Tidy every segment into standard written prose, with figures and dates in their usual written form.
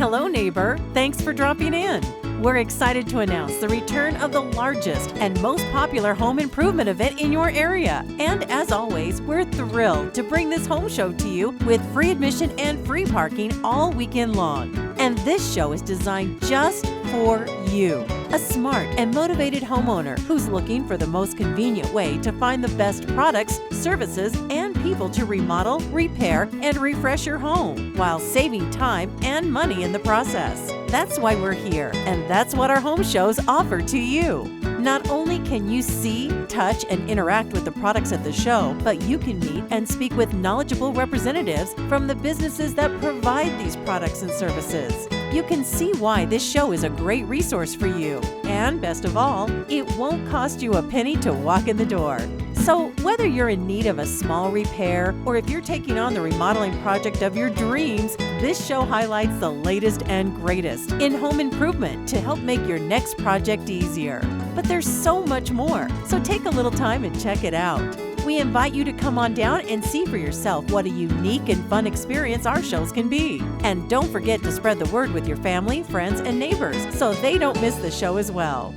Hello, neighbor. Thanks for dropping in. We're excited to announce the return of the largest and most popular home improvement event in your area. And as always, we're thrilled to bring this home show to you with free admission and free parking all weekend long. And this show is designed just for you, a smart and motivated homeowner who's looking for the most convenient way to find the best products, services, and people to remodel, repair, and refresh your home while saving time and money in the process. That's why we're here, and that's what our home shows offer to you. Not only can you see, touch, and interact with the products at the show, but you can meet and speak with knowledgeable representatives from the businesses that provide these products and services. You can see why this show is a great resource for you. And best of all, it won't cost you a penny to walk in the door. So whether you're in need of a small repair or if you're taking on the remodeling project of your dreams, this show highlights the latest and greatest in home improvement to help make your next project easier. But there's so much more, so take a little time and check it out. We invite you to come on down and see for yourself what a unique and fun experience our shows can be. And don't forget to spread the word with your family, friends, and neighbors so they don't miss the show as well.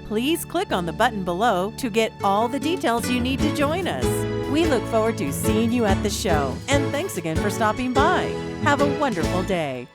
Please click on the button below to get all the details you need to join us. We look forward to seeing you at the show, and thanks again for stopping by. Have a wonderful day.